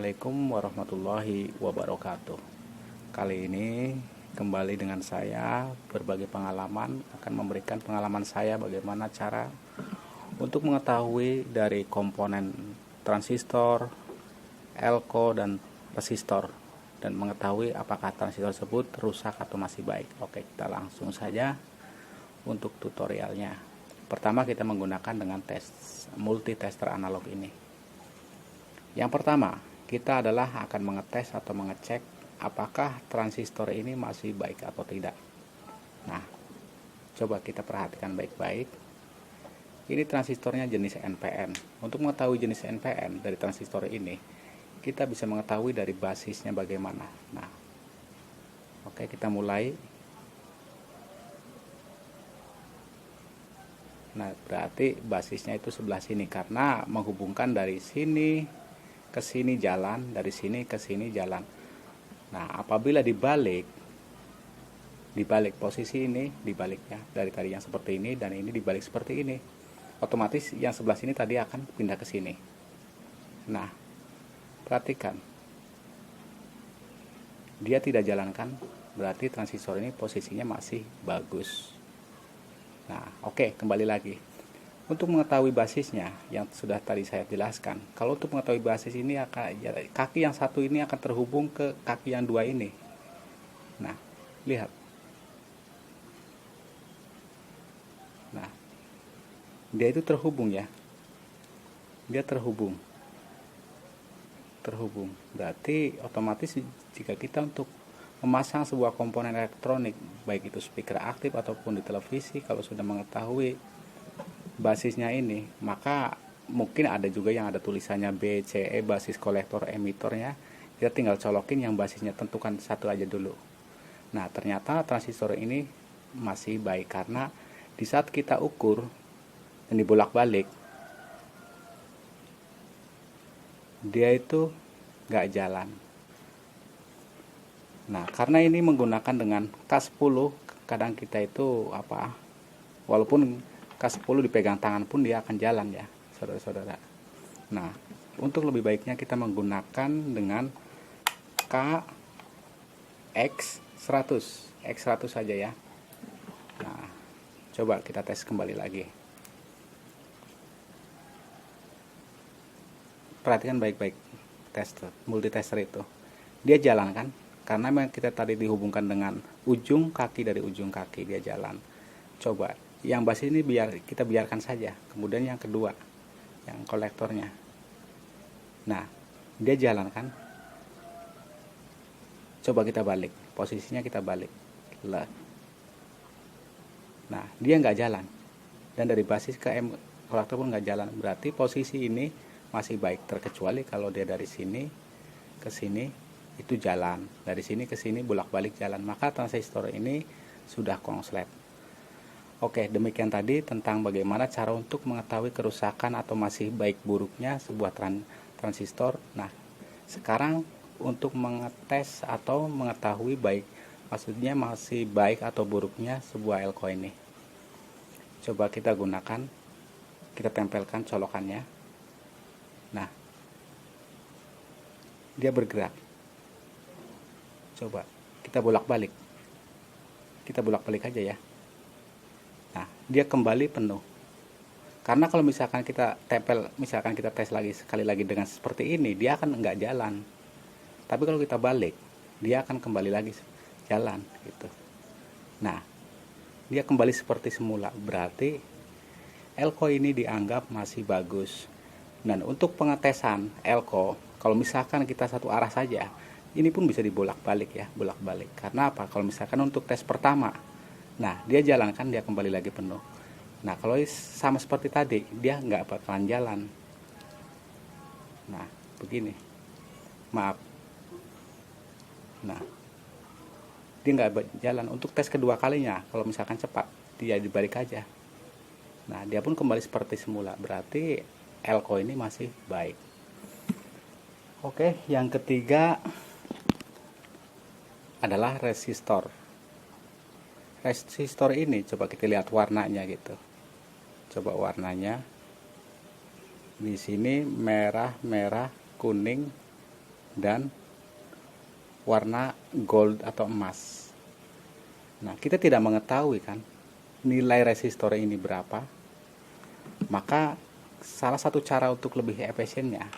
Assalamualaikum warahmatullahi wabarakatuh. Kali ini kembali dengan saya berbagi pengalaman, akan memberikan pengalaman saya bagaimana cara untuk mengetahui dari komponen transistor, elko dan resistor, dan mengetahui apakah transistor tersebut rusak atau masih baik. Oke, kita langsung saja untuk tutorialnya. Pertama kita menggunakan dengan multitester analog ini. Yang pertama, kita adalah akan mengetes atau mengecek apakah transistor ini masih baik atau tidak. Nah, coba kita perhatikan baik-baik. Ini transistornya jenis NPN. Untuk mengetahui jenis NPN dari transistor ini, kita bisa mengetahui dari basisnya bagaimana. Nah, oke, kita mulai. Nah, berarti basisnya itu sebelah sini karena menghubungkan dari sini ke sini jalan, dari sini ke sini jalan. Nah, apabila dibalik posisi ini, dibaliknya dari tadi yang seperti ini dan ini dibalik seperti ini, otomatis yang sebelah sini tadi akan pindah ke sini. Nah, perhatikan, dia tidak jalankan, berarti transistor ini posisinya masih bagus. Nah, oke, kembali lagi. Untuk mengetahui basisnya yang sudah tadi saya jelaskan, kalau untuk mengetahui basis ini kaki yang satu ini akan terhubung ke kaki yang dua ini. Nah, lihat. Nah, dia itu terhubung ya. Dia terhubung. Berarti otomatis jika kita untuk memasang sebuah komponen elektronik, baik itu speaker aktif ataupun di televisi, kalau sudah mengetahui basisnya ini, maka mungkin ada juga yang ada tulisannya BCE, basis kolektor emitornya, kita tinggal colokin yang basisnya, tentukan satu aja dulu. Nah, ternyata transistor ini masih baik karena di saat kita ukur dan dibolak-balik, dia itu nggak jalan. Nah, karena ini menggunakan dengan K10, kadang kita itu walaupun K10 dipegang tangan pun dia akan jalan ya, saudara-saudara. Nah, untuk lebih baiknya kita menggunakan dengan KX100, X100 saja ya. Nah, coba kita tes kembali lagi. Perhatikan baik-baik multitester itu. Dia jalan kan? Karena memang kita tadi dihubungkan dengan ujung kaki dari ujung kaki, dia jalan. Coba yang basis ini kita biarkan saja. Kemudian yang kedua, yang kolektornya. Nah, dia jalan kan? Coba kita balik, posisinya kita balik. Nah, dia nggak jalan. Dan dari basis ke kolektor pun nggak jalan. Berarti posisi ini masih baik, terkecuali kalau dia dari sini ke sini itu jalan, dari sini ke sini bolak-balik jalan, maka transistor ini sudah konslet. Oke, demikian tadi tentang bagaimana cara untuk mengetahui kerusakan atau masih baik buruknya sebuah transistor. Nah, sekarang untuk mengetes atau mengetahui maksudnya masih baik atau buruknya sebuah elko ini. Coba kita gunakan, kita tempelkan colokannya. Nah, dia bergerak. Coba kita bolak-balik. Kita bolak-balik aja ya. Nah, dia kembali penuh. Karena kalau misalkan kita tempel, misalkan kita tes lagi sekali lagi dengan seperti ini, dia akan nggak jalan. Tapi kalau kita balik, dia akan kembali lagi jalan gitu. Nah, dia kembali seperti semula. Berarti elko ini dianggap masih bagus. Dan untuk pengetesan elko, kalau misalkan kita satu arah saja, ini pun bisa dibolak-balik ya, bolak-balik. Karena apa? Kalau misalkan untuk tes pertama, nah, dia jalan kan, dia kembali lagi penuh. Nah, kalau sama seperti tadi, dia nggak bakalan jalan. Nah, begini. Maaf. Nah, dia nggak jalan. Untuk tes kedua kalinya, kalau misalkan cepat, dia dibalik aja. Nah, dia pun kembali seperti semula. Berarti elko ini masih baik. Oke, yang ketiga adalah resistor. Resistor ini coba kita lihat warnanya gitu. Coba warnanya. Di sini merah, kuning, dan warna gold atau emas. Nah, kita tidak mengetahui kan nilai resistor ini berapa. Maka salah satu cara untuk lebih efisiennya,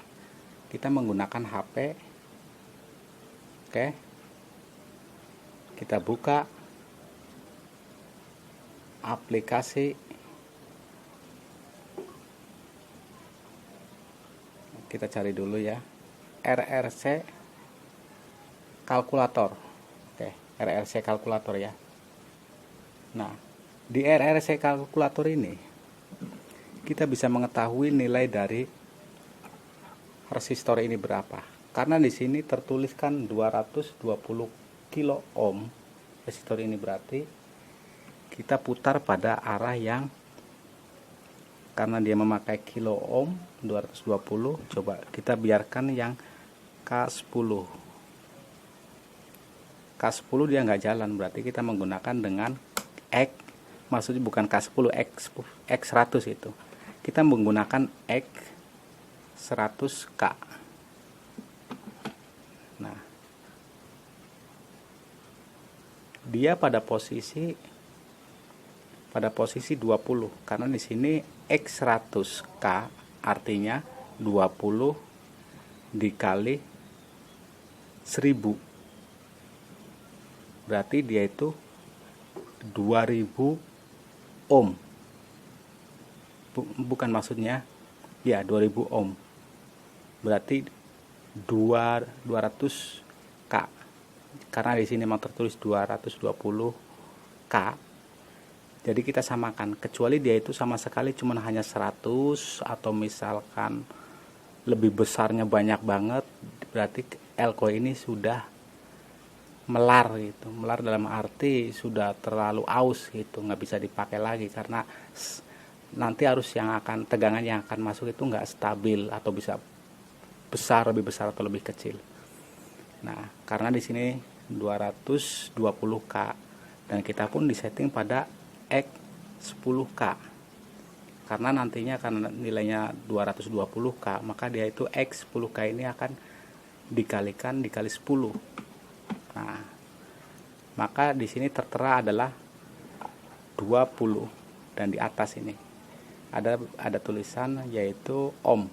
kita menggunakan HP. Oke, kita buka aplikasi, kita cari dulu ya, RRC kalkulator. Oke, RRC kalkulator ya. Nah, di RRC kalkulator ini kita bisa mengetahui nilai dari resistor ini berapa. Karena di sini tertuliskan 220 kilo ohm. Resistor ini berarti kita putar pada arah yang, karena dia memakai kilo ohm 220, coba kita biarkan yang K10. K10 dia nggak jalan, berarti kita menggunakan dengan X, maksudnya bukan K10, X100 itu. Kita menggunakan X100K. Nah, dia pada posisi 20, karena di sini X100K artinya 20 dikali 1000, berarti dia itu 2000 ohm. Bukan, maksudnya ya 2000 ohm, berarti 200K, karena di sini memang tertulis 220K. Jadi kita samakan, kecuali dia itu sama sekali cuma hanya 100, atau misalkan lebih besarnya banyak banget, berarti elko ini sudah melar gitu. Melar dalam arti sudah terlalu aus gitu, nggak bisa dipakai lagi, karena nanti arus yang akan, tegangan yang akan masuk itu nggak stabil, atau bisa besar, lebih besar atau lebih kecil. Nah, karena di sini 220K dan kita pun disetting pada X10K, karena nantinya karena nilainya 220K, maka dia itu X10K ini akan dikali 10. Nah, maka di sini tertera adalah 20, dan di atas ini ada tulisan yaitu ohm.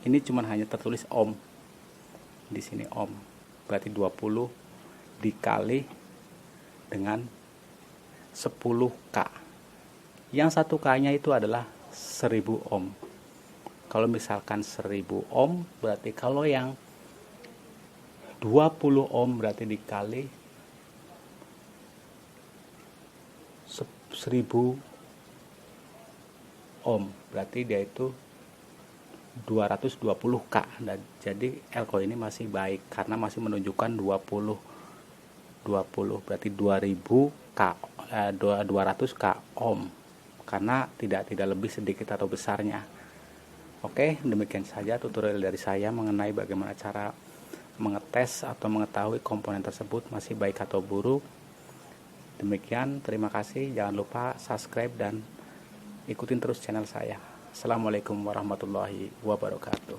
Ini cuma hanya tertulis ohm. Di sini ohm. Berarti 20 dikali dengan 10K. Yang 1K-nya itu adalah 1000 ohm. Kalau misalkan 1000 ohm, berarti kalau yang 20 ohm berarti dikali 1000 ohm, berarti dia itu 220K. Dan jadi elko ini masih baik karena masih menunjukkan 20, berarti 200K ohm, karena tidak lebih sedikit atau besarnya. Oke, demikian saja tutorial dari saya mengenai bagaimana cara mengetes atau mengetahui komponen tersebut masih baik atau buruk. Demikian, terima kasih. Jangan lupa subscribe dan ikutin terus channel saya. Assalamualaikum warahmatullahi wabarakatuh.